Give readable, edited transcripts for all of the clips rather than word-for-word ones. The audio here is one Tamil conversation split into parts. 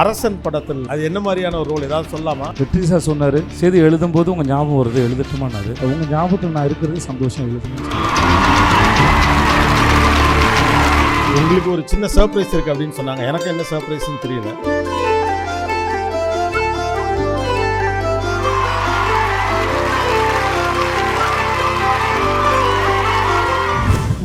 அரசன் படத்தில் அது என்ன மாதிரியான ஒரு ரோல் ஏதாவது சொல்லலாமா? வெற்றி சார் சொன்னார், செய்தி எழுதும்போது உங்கள் ஞாபகம் வருது, எழுதட்டுமானாரு. உங்கள் ஞாபகத்தில் நான் இருக்கிறது சந்தோஷம், எழுதுன்னு. உங்களுக்கு ஒரு சின்ன சர்ப்ரைஸ் இருக்கு அப்படின்னு சொன்னாங்க. எனக்கு என்ன சர்ப்ரைஸ்னு தெரியல.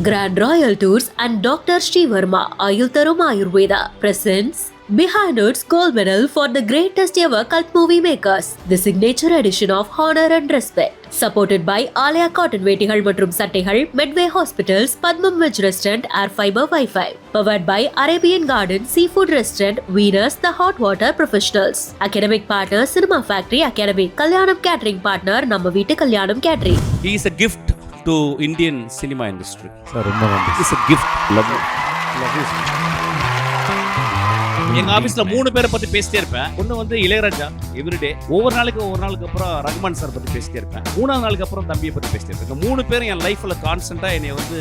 Grand Royal Tours and Dr. Sri Verma Ayutharum Ayurveda presents Behind Its Gold Medal for the Greatest Ever Cult Movie Makers, the signature edition of Honor and Respect. Supported by Alaya Cotton Vetigal மற்றும் சட்டைகள், Medway Hospitals, Padmam Veg Restaurant, Air Fiber Wi-Fi. Powered by Arabian Garden Seafood Restaurant, Venus The Hot Water Professionals. Academic partner Cinema Factory Academy. Kalyanam Catering partner நம்ம வீட்டு கல்யாணம் Catering. He is a gift to Indian cinema industry. Sir ரொம்ப நன்றி. It's a gift. Love you. எங்க ஆபீஸ்ல 3 பேரை பத்தி பேசிட்டே இருப்பேன். ஒண்ணு வந்து இளையராஜா எவ்ரிடே, ஒவ்வொரு நாளுக்கு அப்புறம் ரகுமான் சார் பத்தி பேசிட்டே இருப்பேன். 3ஆவது நாளுக்கு அப்புறம் தம்பியை பத்தி பேசிட்டே இருப்பேன். இந்த 3 பேரும் என் லைஃப்ல கான்ஸ்டன்டா என்னை வந்து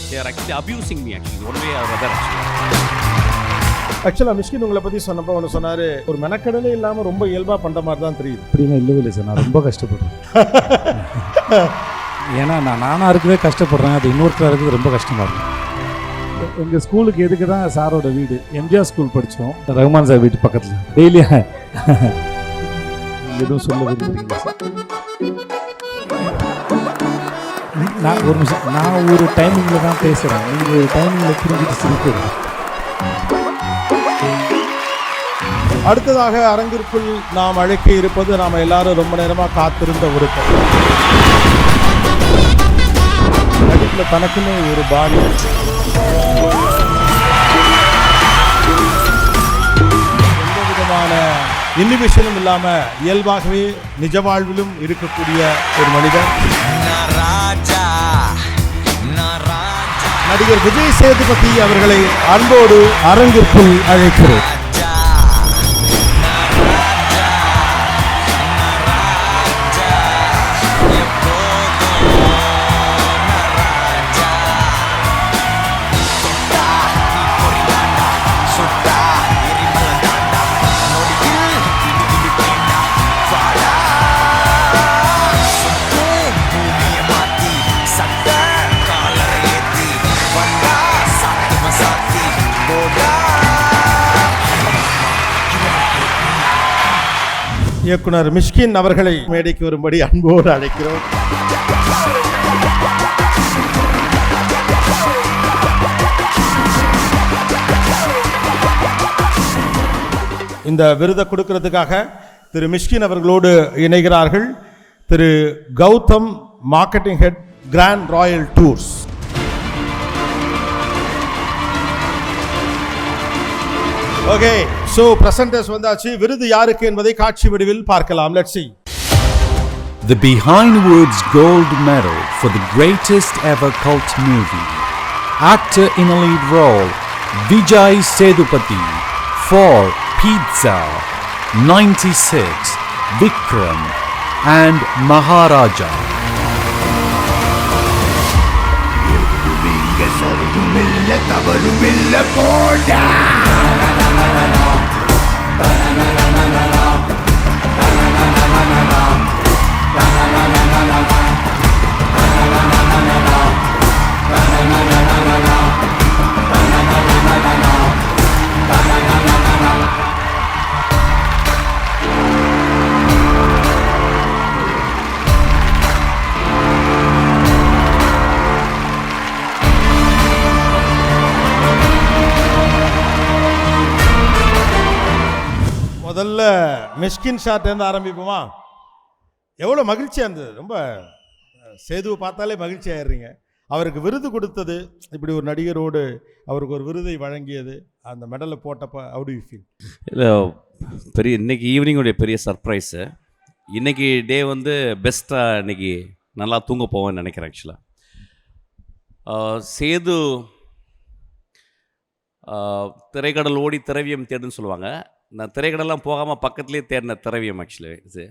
they are actually abusing me actually one way or other actually. ஆக்சுவலா மிஷ்கின் உங்களை பத்தி சொன்னப்போ ஒன்று சொன்னாரு, ஒரு மெனக்கடலே இல்லாம ரொம்ப இயல்பா பண்ற மாதிரி தான் தெரியுது. அப்படிலாம் இல்லவே இல்லை சார், நான் ரொம்ப கஷ்டப்படுறேன். ஏன்னா நானாக இருக்கவே கஷ்டப்படுறேன், அது இன்னொருத்தராக இருக்குது ரொம்ப கஷ்டமாக இருக்கும். எங்கள் ஸ்கூலுக்கு எதுக்கு தான் சாரோட வீடு, எம்ஜிஆர் ஸ்கூல் படித்தோம், ரகுமான் சார் வீட்டு பக்கத்தில். டெய்லியா எதுவும் சொல்ல விரும்புகிறீங்களா சார்? நான் ஒரு நிமிஷம், நான் ஒரு டைமிங்கில் தான் பேசுகிறேன், நீங்கள் ஒரு டைமிங்கில் புரிஞ்சுட்டு சிரிக்கிறீங்க. அடுத்ததாக அரங்கிற்குள் நாம் அழைக்க இருப்பது நாம் எல்லாரும் ரொம்ப நேரமா காத்திருந்த ஒரு நடிப்புல தனக்குன்னு ஒரு பாணி, எந்த விதமான இன்ஹிபிஷனும் இல்லாம இயல்பாகவே நிஜ வாழ்விலும் இருக்கக்கூடிய ஒரு மனிதன் நடிகர் விஜய் சேதுபதி அவர்களை அன்போடு அரங்கிற்குள் அழைக்கிறோம். இயக்குனர் மிஷ்கின் அவர்களை மேடைக்கு வரும்படி அன்போடு அழைக்கிறோம். இந்த விருதை கொடுக்கிறதுக்காக திரு மிஷ்கின் அவர்களோடு இணைகிறார்கள் திரு Gautham, marketing head, Grand Royal Tours. Okay, so presenters வந்தாச்சு. விருது யாருக்கு என்பதை காட்சி வடிவில் பார்க்கலாம். Let's see. The Behind Woods Gold Medal for the greatest ever cult movie. Actor in a lead role, Vijay Sethupathi. For Pizza, 96, Vikram and Maharaja. முதல்ல மிஷ்கின் ஷாட்லேருந்து ஆரம்பிப்போமா? எவ்வளோ மகிழ்ச்சியாக இருந்தது. ரொம்ப சேதுவை பார்த்தாலே மகிழ்ச்சி ஆயிடுறீங்க. அவருக்கு விருது கொடுத்தது, இப்படி ஒரு நடிகரோடு அவருக்கு ஒரு விருதை வழங்கியது, அந்த மெடலை போட்டப்போ how do you feel? இல்லை, இன்னைக்கு ஈவினிங்குடைய பெரிய சர்ப்ரைஸு. இன்னைக்கு டே வந்து பெஸ்ட்டாக இன்னைக்கு நல்லா தூங்க போவேன்னு நினைக்கிறேன். ஆக்சுவலாக சேது திரைக்கடல் ஓடி திரவியம் தேடுன்னு சொல்லுவாங்க. நான் திரைக்கடலாம் போகாமல் பக்கத்துலேயே தேடின திரவியம். Actually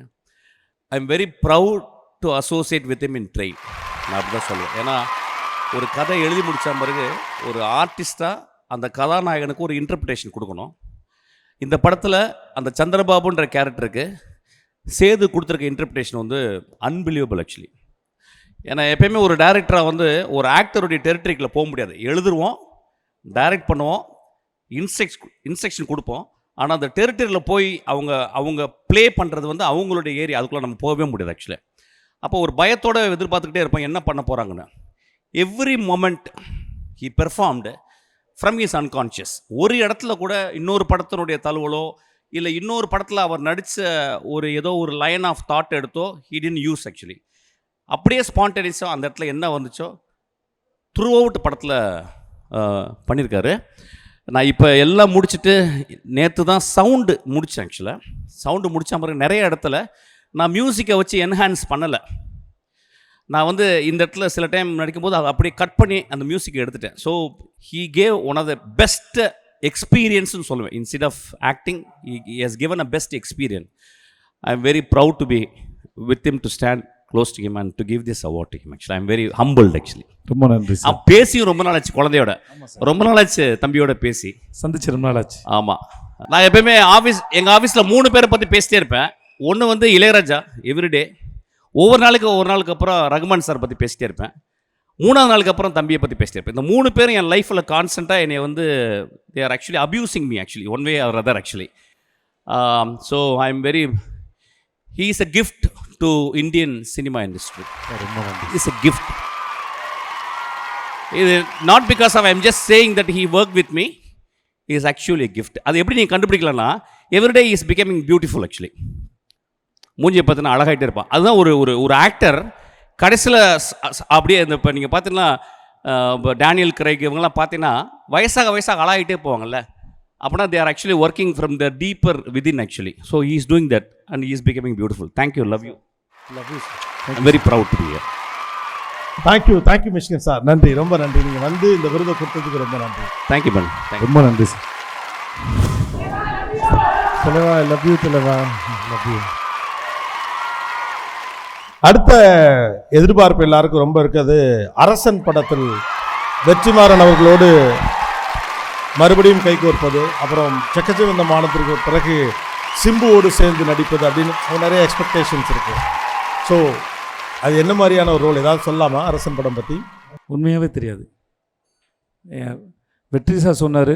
I am very proud to associate with him in train. நான் அப்படி தான் சொல்லுவேன். ஏன்னா ஒரு கதை எழுதி முடித்த பிறகு ஒரு ஆர்டிஸ்டாக அந்த கதாநாயகனுக்கு ஒரு இன்டர்பிரேஷன் கொடுக்கணும். இந்த படத்தில் அந்த சந்திரபாபுன்ற கேரக்டருக்கு சேது கொடுத்துருக்க இன்டர்பிரேஷன் வந்து அன்பிலீவபிள் ஆக்சுவலி. ஏன்னா எப்பயுமே ஒரு டைரக்டராக வந்து ஒரு ஆக்டருடைய டெரிட்டரிக்குள்ளே போக முடியாது. எழுதுருவோம், டைரக்ட் பண்ணுவோம், இன்ஸ்ட்ரக்ஷன் கொடுப்போம். ஆனால் அந்த டெரிட்டரியில் போய் அவங்க ப்ளே பண்ணுறது வந்து அவங்களுடைய ஏரியா, அதுக்குள்ளே நம்ம போகவே முடியாது ஆக்சுவலி. அப்போ ஒரு பயத்தோடு எதிர்பார்த்துக்கிட்டே இருப்போம் என்ன பண்ண போகிறாங்கன்னு. Every moment he performed from his unconscious. ஒரு இடத்துல கூட இன்னொரு படத்தினுடைய தழுவலோ இல்லை இன்னொரு படத்தில் அவர் நடித்த ஏதோ ஒரு லைன் ஆஃப் தாட் எடுத்தோ ஹி டிடன்ட் யூஸ் ஆக்சுவலி. அப்படியே ஸ்பான்டேனியஸாக அந்த இடத்துல என்ன வந்துச்சோ த்ரூ அவுட் படத்தில் பண்ணியிருக்காரு. நான் இப்போ எல்லாம் முடிச்சுட்டு நேற்று தான் சவுண்டு முடித்தேன் ஆக்சுவலாக. சவுண்டு முடித்த பிறகு நிறைய இடத்துல நான் மியூசிக்கை வச்சு என்ஹான்ஸ் பண்ணலை. நான் வந்து இந்த இடத்துல சில டைம் நடிக்கும்போது அதை அப்படியே கட் பண்ணி அந்த மியூசிக்கை எடுத்துட்டேன். So he gave one of the best எக்ஸ்பீரியன்ஸ்னு சொல்லுவேன். Instead of acting he has given a best experience. I am very proud to be with him, to stand close to him and to give this award to him. Actually I am very humbled actually. ரொம்ப நன்றி சார். பேசியும் ரொம்ப நாள் ஆச்சு, குழந்தையோட ரொம்ப நாள் ஆச்சு, தம்பியோட பேசி சந்திச்சு ரொம்ப நாள் ஆச்சு. ஆமாம், நான் எப்பயுமே எங்கள் ஆஃபீஸில் 3 பேரை பற்றி பேசிட்டே இருப்பேன். ஒன்று வந்து இளையராஜா எவ்ரிடே, ஒவ்வொரு நாளுக்கு அப்புறம் ரகுமான் சார் பற்றி பேசிட்டே இருப்பேன், 3ஆவது நாளுக்கு அப்புறம் தம்பியை பற்றி பேசிட்டே இருப்பேன். இந்த 3 பேரும் என் லைஃப்பில் கான்ஸ்டண்ட்டாக என்னை வந்து they are actually abusing me actually one way or other actually. So I am very, he is a gift to Indian cinema industry. He is a gift. இது not because of I'm just saying that he worked with me, he is actually a gift. அது எப்படி நீங்கள் கண்டுபிடிக்கலன்னா everyday he is becoming beautiful actually. மூஞ்சியை பார்த்தீங்கன்னா அழகாயிட்டே இருப்பான். அதுதான் ஒரு ஆக்டர் கடைசியில் அப்படியே இந்த இப்போ நீங்கள் பார்த்தீங்கன்னா இப்போ டேனியல் கிரைக் இவங்கெல்லாம் பார்த்தீங்கன்னா வயசாக அழகாயிட்டே போவாங்கல்ல, அப்படின்னா they are actually working from the deeper within actually. So he is doing that and he is becoming beautiful. Thank you, love you sir. I'm very proud to be here. Thank you Mysskin sir. நன்றி, ரொம்ப நன்றி. நீங்கள் வந்து இந்த விருதை கொடுத்ததுக்கு ரொம்ப நன்றி. Thank you man. ரொம்ப நன்றி சார். தலைவா, ஐ லவ் யூ தலைவா, லவ் யூ. அடுத்த எதிர்பார்ப்பு எல்லாருக்கும் ரொம்ப இருக்குது. அரசன் படத்தில் வெற்றிமாறன் அவர்களோடு மறுபடியும் கைகோர்ப்பது, அப்புறம் செக்கச்சிவந்த மானத்திற்கு பிறகு சிம்புவோடு சேர்ந்து நடிப்பது அப்படின்னு நிறைய எக்ஸ்பெக்டேஷன்ஸ் இருக்குது. ஸோ அது என்ன மாதிரியான ஒரு ரோல் ஏதாவது சொல்லலாமா அரசன் படம் பற்றி? உண்மையாகவே தெரியாது. வெற்றி சார் சொன்னார்,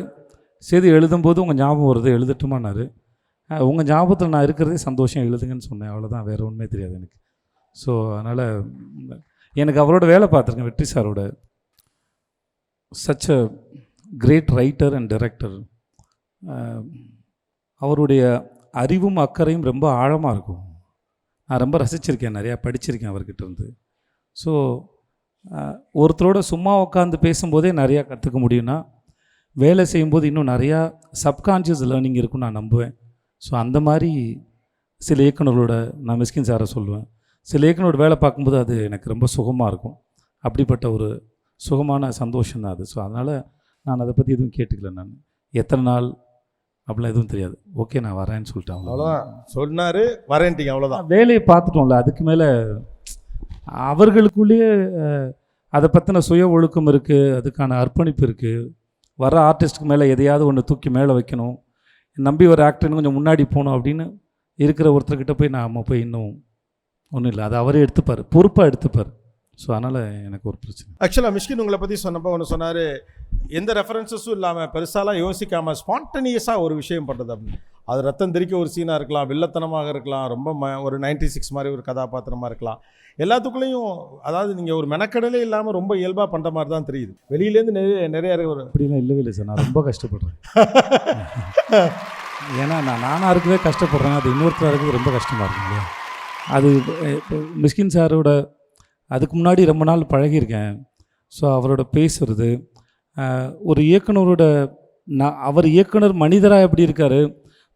செய்தி எழுதும்போது உங்கள் ஞாபகம் வருது, எழுதட்டுமான்னாரு. உங்கள் ஞாபகத்தில் நான் இருக்கிறதே சந்தோஷம், எழுதுங்கன்னு சொன்னேன். அவ்வளோதான், வேறு ஒன்றுமே தெரியாது எனக்கு. ஸோ அதனால் எனக்கு அவரோட வேலை பார்த்துருக்கேன், வெற்றி சாரோட. Such a great writer and director. அவருடைய அறிவும் அக்கறையும் ரொம்ப ஆழமாக இருக்கும். நான் ரொம்ப ரசிச்சிருக்கேன், நிறையா படிச்சிருக்கேன் அவர்கிட்ட இருந்து. ஸோ ஒருத்தரோட சும்மா உட்காந்து பேசும்போதே நிறையா கற்றுக்க முடியும்னா, வேலை செய்யும்போது இன்னும் நிறையா சப்கான்ஷியஸ் லேர்னிங் இருக்குன்னு நான் நம்புவேன். ஸோ அந்த மாதிரி சில இயக்குனர்களோட நான் மிஸ்கின் சாரை சொல்லுவேன். சில இயக்குனரோட வேலை பார்க்கும்போது அது எனக்கு ரொம்ப சுகமாக இருக்கும். அப்படிப்பட்ட ஒரு சுகமான சந்தோஷம் தான் அது. ஸோ அதனால் நான் அதை பற்றி எதுவும் கேட்டுக்கல. நான் எத்தனை நாள் அப்படிலாம் எதுவும் தெரியாது. ஓகே, நான் வரேன்னு சொல்லிட்டேன். அவ்வளோதான் சொன்னார், வரேன்ட்டிங்க, அவ்வளோதான். வேலையை பார்த்துட்டோம்ல, அதுக்கு மேலே அவர்களுக்குள்ளேயே அதை பற்றின சுய ஒழுக்கம் இருக்குது, அதுக்கான அர்ப்பணிப்பு இருக்குது. வர ஆர்டிஸ்ட்டுக்கு மேலே எதையாவது ஒன்று தூக்கி மேலே வைக்கணும், நம்பி ஒரு ஆக்டர்னு கொஞ்சம் முன்னாடி போகணும் அப்படின்னு இருக்கிற ஒருத்தர்கிட்ட போய் நாம் போய் இன்னும் ஒன்றும் இல்லை, அதை அவரே எடுத்துப்பார், பொறுப்பாக எடுத்துப்பார். ஸோ அதனால் எனக்கு ஒரு பிரச்சனை. ஆக்சுவலாக மிஷ்கின் உங்களை பற்றி சொன்னப்போ ஒன்று சொன்னார், எந்த ரெஃபரன்ஸஸும் இல்லாமல் பெருசாலாம் யோசிக்காமல் ஸ்பான்டனியஸாக ஒரு விஷயம் பண்ணுறது அப்படின்னு. அது ரத்தம் தெரிக்க ஒரு சீனாக இருக்கலாம், வில்லத்தனமாக இருக்கலாம், ரொம்ப ஒரு 96 மாதிரி ஒரு கதாபாத்திரமாக இருக்கலாம். எல்லாத்துக்குள்ளேயும் அதாவது நீங்கள் ஒரு மெனக்கடலே இல்லாமல் ரொம்ப இயல்பாக பண்ணுற மாதிரி தான் தெரியுது. வெளியிலேருந்து நிறைய ஒரு அப்படிலாம் இல்லவே இல்லை சார். நான் ரொம்ப கஷ்டப்படுறேன். ஏன்னா நானாக இருக்கவே கஷ்டப்படுறேன், அது இன்னொருத்தராக இருக்கிறது ரொம்ப கஷ்டமாக இருக்கும் இல்லையா. அது மிஸ்கின் சாரோட அதுக்கு முன்னாடி ரொம்ப நாள் பழகியிருக்கேன். ஸோ அவரோட பேசுகிறது, ஒரு இயக்குனரோட அவர் இயக்குனர் மனிதராக எப்படி இருக்கார்,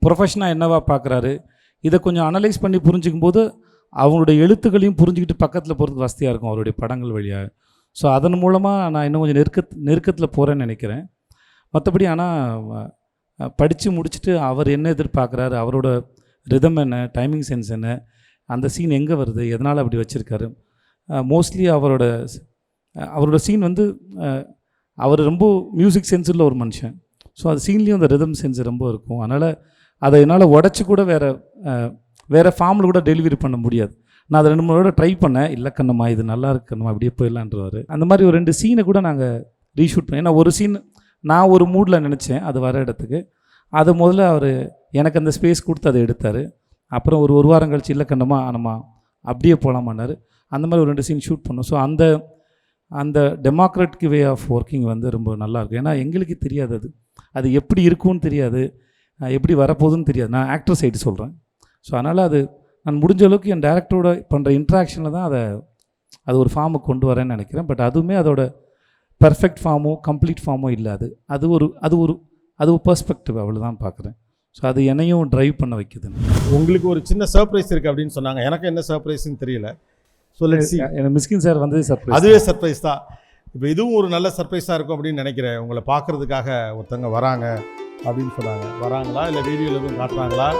ப்ரொஃபஷனாக என்னவா பார்க்குறாரு, இதை கொஞ்சம் அனலைஸ் பண்ணி புரிஞ்சிக்கும் போது அவங்களுடைய எழுத்துக்களையும் புரிஞ்சுக்கிட்டு பக்கத்தில் போகிறதுக்கு வசதியாக இருக்கும் அவருடைய படங்கள் வழியாக. ஸோ அதன் மூலமாக நான் இன்னும் கொஞ்சம் நெருக்கத்தில் போகிறேன்னு நினைக்கிறேன். மற்றபடி ஆனால் படித்து முடிச்சுட்டு அவர் என்ன எதிர்பார்க்குறாரு, அவரோட ரிதம் என்ன, டைமிங் சென்ஸ் என்ன, அந்த சீன் எங்கே வருது, எதனால் அப்படி வச்சுருக்காரு. மோஸ்ட்லி அவரோட சீன் வந்து அவர் ரொம்ப மியூசிக் சென்ஸ் உள்ள ஒரு மனுஷன். ஸோ அது சீன்லேயும் அந்த ரிதம் சென்ஸ் ரொம்ப இருக்கும். அதனால் அதை என்னால் உடச்சி கூட வேறு ஃபார்மில் கூட டெலிவரி பண்ண முடியாது. நான் அதை 2-3 தடவை ட்ரை பண்ணேன். இல்லை கண்ணம்மா இது நல்லா இருக்கு கண்ணம்மா அப்படியே போயிடலான்றவார். அந்த மாதிரி ஒரு 2 சீனை கூட நாங்கள் ரீஷூட் பண்ணோம். ஏன்னா ஒரு சீன் நான் ஒரு மூடில் நினச்சேன் அது வர இடத்துக்கு, அதை முதல்ல அவர் எனக்கு அந்த ஸ்பேஸ் கொடுத்து அதை எடுத்தார். அப்புறம் ஒரு வாரம் கழிச்சு இல்லை கண்ணம்மா நம்ம அப்படியே போகலாமான்னாரு. அந்த மாதிரி ஒரு 2 சீன் ஷூட் பண்ணோம். ஸோ அந்த டெமோக்ராட்டிக் வே ஆஃப் ஒர்க்கிங் வந்து ரொம்ப நல்லாயிருக்கும். ஏன்னா எங்களுக்கு தெரியாது அது எப்படி இருக்கும்னு தெரியாது, எப்படி வரப்போகுதுன்னு தெரியாது. நான் ஆக்டர் சைடு சொல்கிறேன். ஸோ அதனால் நான் முடிஞ்ச அளவுக்கு என் டேரக்டரோட பண்ணுற இன்ட்ராக்ஷனில் தான் அது ஒரு ஃபார்முக்கு கொண்டு வரேன்னு நினைக்கிறேன். பட் அதுவுமே அதோட பர்ஃபெக்ட் ஃபார்மோ கம்ப்ளீட் ஃபார்மோ இல்லை. அது ஒரு பெர்ஸ்பெக்டிவ் அவ்வளோதான் பார்க்குறேன். ஸோ அது என்னையும் ட்ரைவ் பண்ண வைக்குது. உங்களுக்கு ஒரு சின்ன சர்ப்ரைஸ் இருக்குது அப்படின்னு சொன்னாங்க. எனக்கு என்ன சர்ப்ரைஸ்ன்னு தெரியல. So let's see. எனக்கு மிஸ்கின் சார் வந்து சர்ப்ரைஸ். அதுவே சர்ப்ரைஸ் தான். இப்போ இதுவும் ஒரு நல்ல சர்ப்ரைஸாக இருக்கும் அப்படின்னு நினைக்கிறேன். உங்களை பார்க்குறதுக்காக ஒருத்தங்க வராங்க அப்படின்னு சொன்னாங்க. வராங்களா இல்லை வீடியோவில் எதுவும் காட்டுறாங்களா?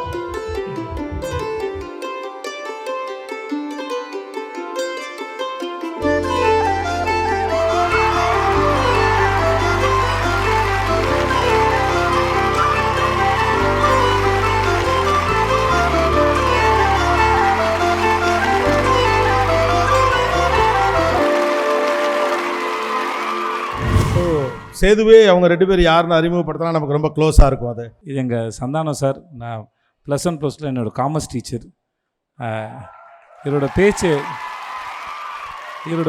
சேதுவே அவங்க 2 பேர் யாருன்னு அறிமுகப்படுத்தினா நமக்கு ரொம்ப க்ளோஸாக இருக்கும். அது இது எங்கள் சந்தானம் சார். நான் +1 +2 என்னோடய காமர்ஸ் டீச்சர். இவரோட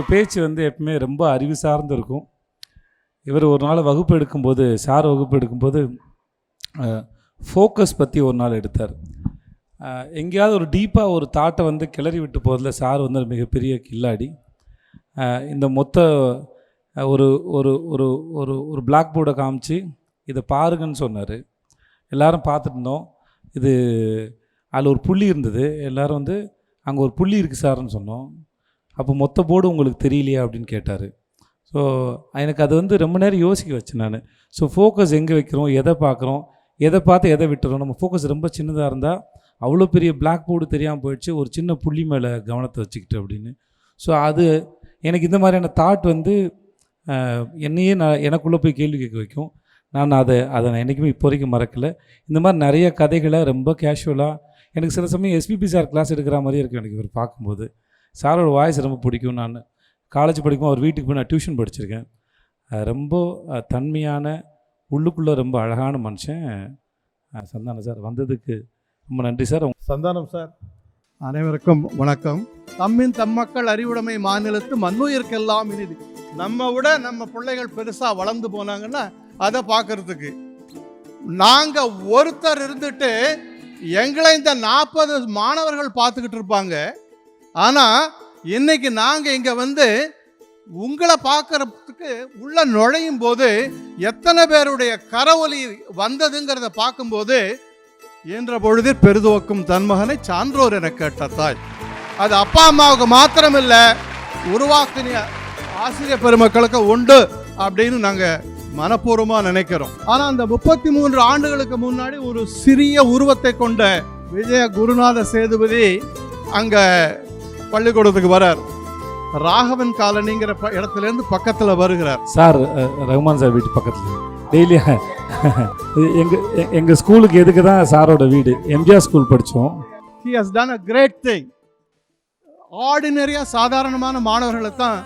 பேச்சு வந்து எப்பவுமே ரொம்ப அறிவு சார்ந்து இருக்கும். இவர் ஒரு நாள் வகுப்பு எடுக்கும்போது ஃபோக்கஸ் பற்றி ஒரு நாள் எடுத்தார். எங்கேயாவது ஒரு டீப்பாக ஒரு தாட்டை வந்து கிளறி விட்டு போகிறதுல சார் வந்து மிகப்பெரிய கில்லாடி. இந்த மொத்த ஒரு ஒரு ஒரு ஒரு ஒரு பிளாக் போர்டை காமிச்சு இதை பாருங்கன்னு சொன்னார். எல்லோரும் பார்த்துட்டு இருந்தோம். அதில் ஒரு புள்ளி இருந்தது. எல்லோரும் வந்து அங்கே ஒரு புள்ளி இருக்குது சார்னு சொன்னோம். அப்போ மொத்த போர்டு உங்களுக்கு தெரியலையா அப்படின்னு கேட்டார். ஸோ எனக்கு அது வந்து ரொம்ப நேரம் யோசிக்க வச்சேன் நான். ஸோ ஃபோக்கஸ் எங்கே வைக்கிறோம், எதை பார்க்குறோம், எதை பார்த்து எதை விட்டுறோம். நம்ம ஃபோக்கஸ் ரொம்ப சின்னதாக இருந்தால் அவ்வளோ பெரிய பிளாக் போர்டு தெரியாமல் போயிடுச்சு, ஒரு சின்ன புள்ளி மேலே கவனத்தை வச்சுக்கிட்டு அப்படின்னு. ஸோ அது எனக்கு இந்த மாதிரியான தாட் வந்து என்னையே எனக்குள்ளே போய் கேள்வி கேட்க வைக்கும். நான் அதை நான் என்றைக்குமே இப்போ வரைக்கும் மறக்கலை. இந்த மாதிரி நிறைய கதைகளை ரொம்ப கேஷுவலாக எனக்கு சில சமயம் எஸ்பிபி சார் கிளாஸ் எடுக்கிற மாதிரியே இருக்கும் எனக்கு இவர் பார்க்கும்போது. சாரோட வாய்ஸ் ரொம்ப பிடிக்கும். நான் காலேஜ் படிக்கும்போது அவர் வீட்டுக்கு போய் நான் டியூஷன் படிச்சிருக்கேன். ரொம்ப தன்மையான உள்ளுக்குள்ளே ரொம்ப அழகான மனுஷன் சந்தானம் சார். வந்ததுக்கு ரொம்ப நன்றி சார். சந்தானம் சார், அனைவருக்கும் வணக்கம். தம்மின் தம்மக்கள் அறிவுடைமை மாநிலத்து மண்ணுயிர்க்கெல்லாம் இனிது. நம்ம விட நம்ம பிள்ளைகள் பெருசாக வளர்ந்து போனாங்கன்னா அதை பார்க்கறதுக்கு நாங்கள் ஒருத்தர் இருந்துட்டு எங்களை இந்த 40 மாணவர்கள் பார்த்துக்கிட்டு இருப்பாங்க. ஆனால் இன்னைக்கு நாங்கள் இங்கே வந்து உங்களை பார்க்கறதுக்கு உள்ள நுழையும் போது எத்தனை பேருடைய கரவொலி வந்ததுங்கிறத பார்க்கும்போது என்ற பொழுதில் பெரிதுவக்கும் தன்மகனை சான்றோர் என கேட்ட தாய். அது அப்பா அம்மாவுக்கு மாத்திரமில்லை, உருவாக்கின ஆசிரியர் பெருமக்களுக்கு உண்டு அப்படின்னு நாங்கள் மனப்பூர்வமாக நினைக்கிறோம். ஆனால் அந்த 33 ஆண்டுகளுக்கு முன்னாடி ஒரு சிறிய உருவத்தை கொண்ட விஜய குருநாத சேதுபதி அங்கே பள்ளிக்கூடத்துக்கு வரார். ராகவன் காலனிங்கிற இடத்துலேருந்து பக்கத்தில் வருகிறார். சார் ரகுமான் சார் வீட்டு பக்கத்தில் டெய்லி எங்கள் ஸ்கூலுக்கு எதுக்கு தான் சாரோட வீடு. எம்ஜிஆர் ஸ்கூல் படித்தோம். He has done a great thing. ஆர்டினரியாக சாதாரணமான மாணவர்களை தான்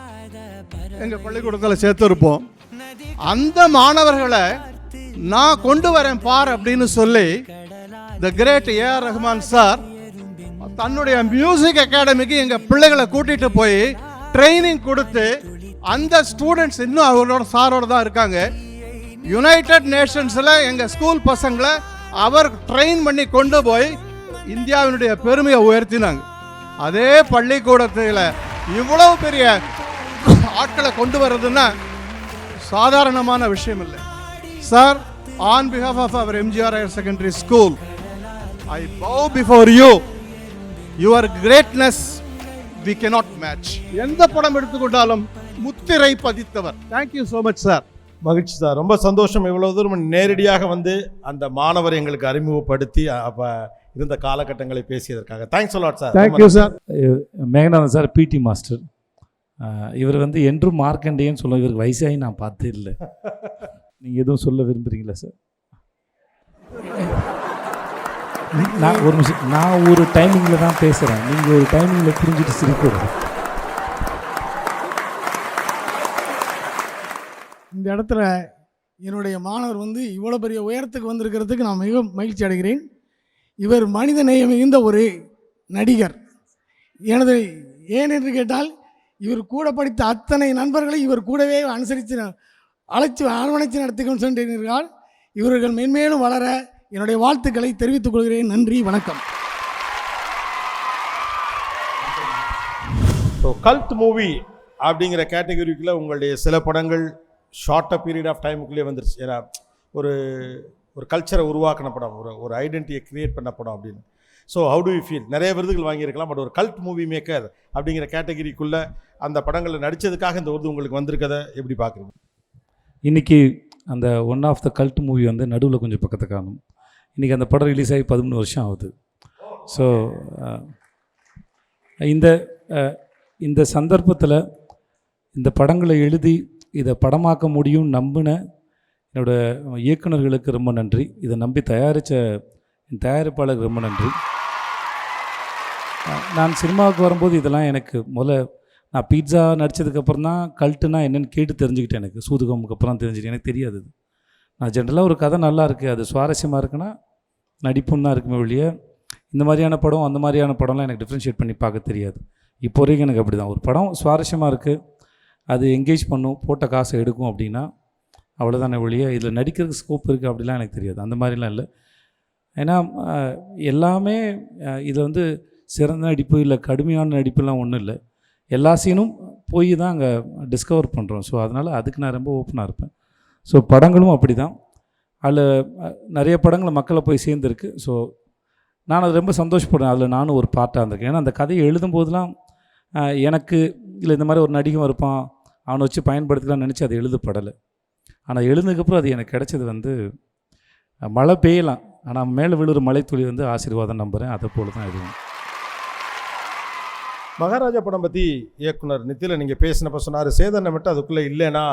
எங்கள் பள்ளிக்கூடத்தில் சேர்த்துருப்போம். அந்த மாணவர்களை நான் கொண்டு வரேன் பார் அப்படின்னு சொல்லி the great A R Rahman sir தன்னுடைய மியூசிக் அகாடமிக்கு எங்கள் பிள்ளைகளை கூட்டிகிட்டு போய் ட்ரைனிங் கொடுத்து அந்த ஸ்டூடெண்ட்ஸ் இன்னும் அவரோட சாரோட தான் இருக்காங்க. யுனைடெட் நேஷன்ஸில் எங்கள் ஸ்கூல் பசங்களை அவர் ட்ரெயின் பண்ணி கொண்டு போய் இந்தியாவினுடைய பெருமையை உயர்த்தினாங்க. அதே பள்ளிக்கூடத்தில் இவ்வளவு பெரிய ஆட்களை கொண்டு வர்றதுன்னா சாதாரணமான விஷயம் இல்லை. Sir, on behalf of our MGR higher secondary school, I bow before you. Your greatness we cannot match. எந்த படம் எடுத்துக்கொண்டாலும் முத்திரை பதித்தவர். Thank you so much sir. மகிழ்ச்சி சார், ரொம்ப சந்தோஷம். இவ்வளோ தூரம் நேரடியாக வந்து அந்த மாணவரை எங்களுக்கு அறிமுகப்படுத்தி அப்போ இருந்த காலகட்டங்களை பேசியதற்காக thanks a lot sir. Thank you sir. Meganathan sir PT master. இவர் வந்து என்றும் மார்க்கண்டேன்னு சொல்ல, இவருக்கு வயசாகி நான் பார்த்தே இல்லை. நீங்கள் எதுவும் சொல்ல விரும்புகிறீங்களா சார்? நான் ஒரு நிமிஷம், நான் ஒரு டைமிங்கில் தான் பேசுகிறேன், நீங்கள் ஒரு டைமிங்கில் புரிஞ்சுட்டு சிரிக்கூடாது. இந்த இடத்துல என்னுடைய மாணவர் வந்து இவ்வளோ பெரிய உயரத்துக்கு வந்திருக்கிறதுக்கு நான் மிக மகிழ்ச்சி அடைகிறேன். இவர் மனித நேயம் மிகுந்த ஒரு நடிகர். எனது ஏன் என்று கேட்டால் இவர் கூட படித்த அத்தனை நண்பர்களை இவர் கூடவே அனுசரித்து அரவணைத்து நடத்தி கொண்டு சென்றிருக்கிறார். இவர்கள் மென்மேலும் வளர என்னுடைய வாழ்த்துக்களை தெரிவித்துக் கொள்கிறேன். நன்றி, வணக்கம். ஸோ கல்ட் மூவி அப்படிங்கிற கேட்டகரிக்குள்ளே உங்களுடைய சில படங்கள் ஷார்ட்டாக பீரியட் ஆஃப் டைமுக்குள்ளேயே வந்துருச்சு. ஏன்னா ஒரு ஒரு கல்ச்சரை உருவாக்கின படம், ஒரு ஐடென்டிட்டியை க்ரியேட் பண்ண படம் அப்படின்னு. So how to you feel? நிறைய விருதுகள் வாங்கியிருக்கலாம், பட் ஒரு கல்ட் மூவி மேக்கர் அப்படிங்கிற கேட்டகரிக்குள்ளே அந்த படங்களில் நடித்ததுக்காக இந்த விருது உங்களுக்கு வந்திருக்கதை எப்படி பார்க்குறீங்க? இன்றைக்கி அந்த one of the cult movie வந்து நடுவில் கொஞ்சம் பக்கத்தை காணும். இன்றைக்கி அந்த படம் ரிலீஸ் ஆகி 13 வருஷம் ஆகுது. ஸோ இந்த சந்தர்ப்பத்தில் இந்த படங்களை எழுதி இதை படமாக்க முடியும் நம்பின என்னோடய இயக்குநர்களுக்கு ரொம்ப நன்றி. இதை நம்பி தயாரித்த என் தயாரிப்பாளருக்கு ரொம்ப நன்றி. நான் சினிமாவுக்கு வரும்போது இதெல்லாம் எனக்கு நான் பீட்சா நடித்ததுக்கப்புறம் தான் கல்ட்டுனா என்னென்னு கேட்டு தெரிஞ்சுக்கிட்டேன். எனக்கு சூதுகமுக்கு அப்புறம் தெரிஞ்சுக்கிட்டேன். எனக்கு தெரியாது. நான் ஜென்ரலாக ஒரு கதை நல்லா இருக்குது, அது சுவாரஸ்யமாக இருக்குன்னா நடிப்புன்னு தான் இருக்குமே ஒழிய இந்த மாதிரியான படம் அந்த மாதிரியான படம்லாம் எனக்கு டிஃப்ரென்ஷியேட் பண்ணி பார்க்க தெரியாது. இப்போ வரைக்கும் எனக்கு அப்படி தான். ஒரு படம் சுவாரஸ்யமாக இருக்குது, அது என்கேஜ் பண்ணும், போட்ட காசை எடுக்கும் அப்படின்னா அவ்வளோதானே ஒழிய இதில் நடிக்கிறதுக்கு ஸ்கோப் இருக்குது அப்படிலாம் எனக்கு தெரியாது. அந்த மாதிரிலாம் இல்லை. ஏன்னா எல்லாமே இதில் வந்து சிறந்த நடிப்பு இல்லை கடுமையான நடிப்புலாம் ஒன்றும் இல்லை. எல்லா சீனும் போய் தான் அங்கே டிஸ்கவர் பண்ணுறோம். ஸோ அதனால் அதுக்கு நான் ரொம்ப ஓப்பனாக இருப்பேன். ஸோ படங்களும் அப்படி தான். அதில் நிறைய படங்கள் மக்களை போய் சேர்ந்துருக்கு. ஸோ நான் அது ரொம்ப சந்தோஷப்படுறேன். அதில் நானும் ஒரு பார்ட்டாக இருந்திருக்கேன். ஏன்னா அந்த கதையை எழுதும்போதெல்லாம் எனக்கு இல்லை இந்த மாதிரி ஒரு நடிகன் இருப்பான், அவனை வச்சு பயன்படுத்திக்கலாம்னு நினச்சி அது எழுதப்படலை. ஆனால் எழுதுனதுக்கப்புறம் அது எனக்கு கிடைச்சது வந்து மழை பெய்யலாம், ஆனால் மேலே விழுற மழைத்துளி வந்து ஆசீர்வாதம் நம்புகிறேன். அதை போல தான் எதுவும். மகாராஜா படம் பற்றி இயக்குனர் நித்தில நீங்கள் பேசினப்போ சொன்னார், சேதனை மட்டும் அதுக்குள்ளே இல்லைன்னா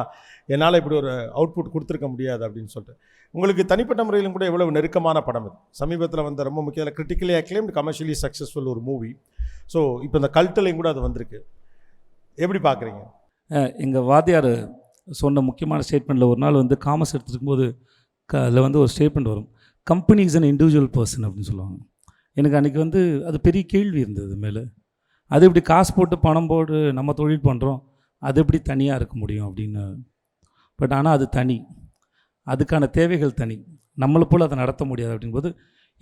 என்னால் இப்படி ஒரு அவுட்புட் கொடுத்துருக்க முடியாது அப்படின்னு சொல்லிட்டு. உங்களுக்கு தனிப்பட்ட முறையிலும் கூட எவ்வளவு நெருக்கமான படம் இது. சமீபத்தில் வந்த ரொம்ப முக்கியமான கிரிட்டிக்கலி அக்ளைம்டு கமர்ஷியலி சக்ஸஸ்ஃபுல் ஒரு மூவி. ஸோ இப்போ இந்த கல்ட்டுலையும் கூட அது வந்திருக்கு. எப்படி பார்க்குறீங்க? எங்கள் வாத்தியார் சொன்ன முக்கியமான ஸ்டேட்மெண்ட்டில் ஒரு நாள் வந்து காமர்ஸ் எடுத்துருக்கும்போது அதில் வந்து ஒரு ஸ்டேட்மெண்ட் வரும், company is an individual person அப்படின்னு சொல்லுவாங்க. எனக்கு அன்றைக்கி வந்து அது பெரிய கேள்வி இருந்தது மேலே. அது எப்படி காசு போட்டு பணம் போட்டு நம்ம தொழில் பண்ணுறோம், அது எப்படி தனியாக இருக்க முடியும் அப்படின்னு. பட் ஆனால் அது தனி, அதுக்கான தேவைகள் தனி, நம்மளை போல் அதை நடத்த முடியாது அப்படிங்கும்போது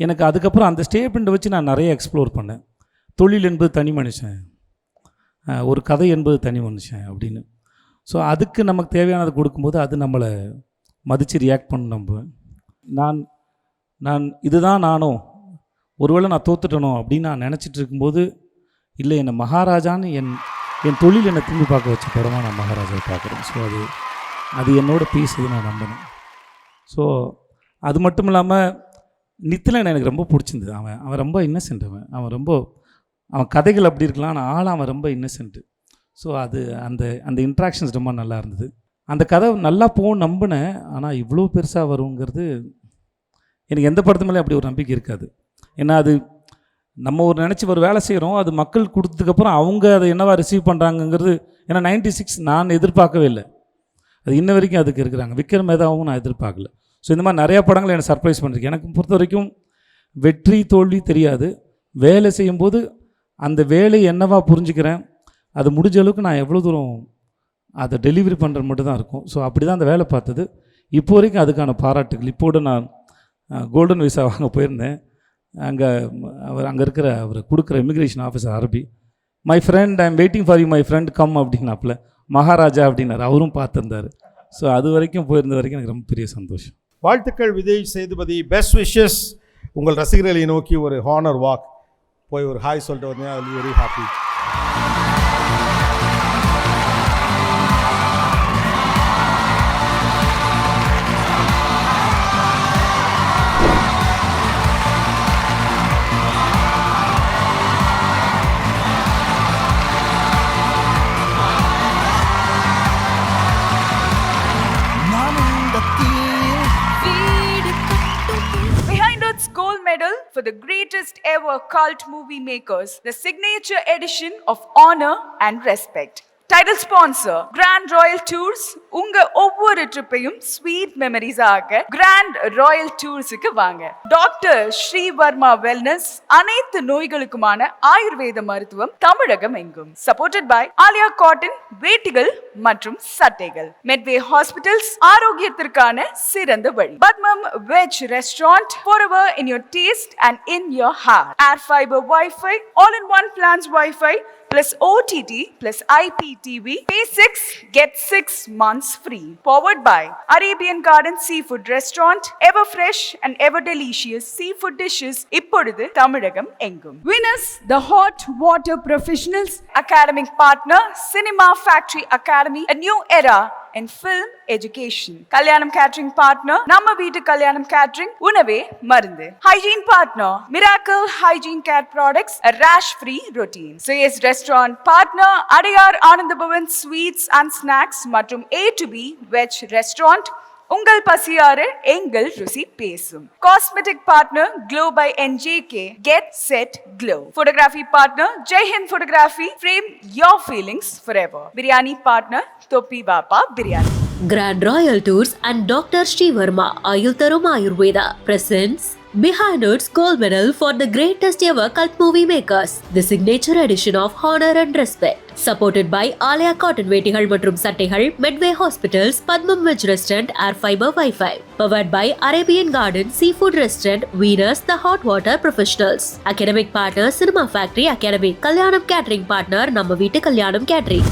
எனக்கு அதுக்கப்புறம் அந்த ஸ்டேட்மெண்ட்டை வச்சு நான் நிறைய எக்ஸ்ப்ளோர் பண்ணேன். தொழில் என்பது தனி மனுஷன், ஒரு கதை என்பது தனி மனுஷன் அப்படின்னு. ஸோ அதுக்கு நமக்கு தேவையானதை கொடுக்கும்போது அது நம்மளை மதித்து ரியாக்ட் பண்ண நம்புவேன். நான் இதுதான் நானும், ஒருவேளை நான் தோத்துட்டனோ அப்படின்னு நான் நினச்சிட்டு இருக்கும்போது, இல்லை என்னை மகாராஜான்னு என் தொழில் என்னை திரும்பி பார்க்க வச்ச படமாக நான் மகாராஜாவை பார்க்குறேன். ஸோ அது என்னோட பீஸ், இது நான் நம்பினேன். ஸோ அது மட்டும் இல்லாமல் நித்திலன் எனக்கு ரொம்ப பிடிச்சிருந்தது. அவன் ரொம்ப இன்னசென்ட். அவன் கதைகள் அப்படி இருக்கலாம், ஆனால் ஆள் அவன் ரொம்ப இன்னசென்ட்டு. ஸோ அந்த இன்ட்ராக்ஷன்ஸ் ரொம்ப நல்லா இருந்தது. அந்த கதை நல்லா போகும் நம்பினேன். ஆனால் இவ்வளோ பெருசாக வருங்கிறது எனக்கு எந்த படத்து மேலே அப்படி ஒரு நம்பிக்கை இருக்காது. ஏன்னா அது நம்ம ஒரு நினச்சி ஒரு வேலை செய்கிறோம், அது மக்கள் கொடுத்ததுக்கப்புறம் அவங்க அதை என்னவா ரிசீவ் பண்ணுறாங்கங்கிறது. ஏன்னா 96 நான் எதிர்பார்க்கவே இல்லை, அது இன்ன வரைக்கும் அதுக்கு இருக்கிறாங்க. விக்ரம் மேதாவும் நான் எதிர்பார்க்கல. ஸோ இந்த மாதிரி நிறையா படங்களை எனக்கு சர்ப்ரைஸ் பண்ணியிருக்கேன். எனக்கு பொறுத்த வரைக்கும் வெற்றி தோல்வி தெரியாது, வேலை செய்யும்போது அந்த வேலையை என்னவா புரிஞ்சுக்கிறேன், அது முடிஞ்ச அளவுக்கு நான் எவ்வளோ தூரம் அதை டெலிவரி பண்ணுறது மட்டும் தான் இருக்கும். ஸோ அப்படி தான் அந்த வேலை பார்த்தது. இப்போ வரைக்கும் அதுக்கான பாராட்டுகள். இப்போது நான் கோல்டன் விசா வாங்க போயிருந்தேன். அங்கே இருக்கிற அவர் கொடுக்குற இமிக்ரேஷன் ஆஃபீஸர் அரபி, my friend I am waiting for you my friend come அப்படின்னாப்புல, மகாராஜா அப்படின்னாரு. அவரும் பார்த்துருந்தார். ஸோ அது வரைக்கும் போயிருந்த வரைக்கும் எனக்கு ரொம்ப பெரிய சந்தோஷம். வாழ்த்துக்கள் விஜய் சேதுபதி. Best wishes. உங்கள் ரசிகர்களை நோக்கி ஒரு ஹானர் வாக் போய் ஒரு ஹாய் சொல்லிட்டு வந்தேன். I will very happy. Behind Earth's gold medal for the great greatest ever cult movie makers, the signature edition of Honor and Respect. Title sponsor Grand Royal Tours. உங்க ஒவ்வொரு ட்ரிப்பையும் ஸ்வீட் மெமரிஸ் ஆக Grand Royal Toursக்கு வாங்க. டாக்டர் ஸ்ரீவர்மா வெல்னஸ் அனைத்து நோய்களுக்குமான ஆயுர்வேத மருத்துவம் தமிழகம் எங்கும். சப்போர்ட்டட் பை ஆலியா காட்டன் வேட்டிகள் மற்றும் சட்டைகள். மெட்வே ஹாஸ்பிட்டல்ஸ் ஆரோக்கியத்திற்கான சிறந்த வழி. Padmam veg restaurant forever in your taste and in your heart. Air fiber Wi-Fi, all-in-one plans Wi-Fi plus OTT plus IPTV. Pay 6, get 6 months free. Powered by Arabian Garden Seafood Restaurant. Ever fresh and ever delicious seafood dishes. இப்பொழுது தமிழகம் எங்கும். Winners, the Hot Water Professionals. Academic partner, Cinema Factory Academy. A new era in film education. Kalyanam Catering partner, நம்ம வீட்டு கல்யாணம் catering, உணவே மருந்து. Hygiene partner, Miracle Hygiene Care Products, a rash-free routine. Suyes Restaurant partner, Adiyar Anandabhavan Sweets and Snacks மற்றும் A to B Veg Restaurant. உங்கள் பசியார எங்கள் ருசி பேசும். Cosmetic partner glow by NJK, get set glow. Photography partner Jaihind photography, frame your feelings forever. Biryani partner Thoppi Pappa biryani. Grand Royal Tours and Dr. Sri Verma Ayultharum Ayurveda presents Behind Earth's Gold Medal for the Greatest Ever Cult Movie Makers, the signature edition of Honor and Respect. Supported by Alia Cotton வேட்டிகள் மற்றும் சட்டைகள், Medway Hospitals, Padmam Veg Restaurant, Air Fiber Wi-Fi. Powered by Arabian Garden Seafood Restaurant, Winners, the Hot Water Professionals. Academic partner Cinema Factory Academy. Kalyanam Catering partner நம்ம வீட்டு கல்யாணம் Catering.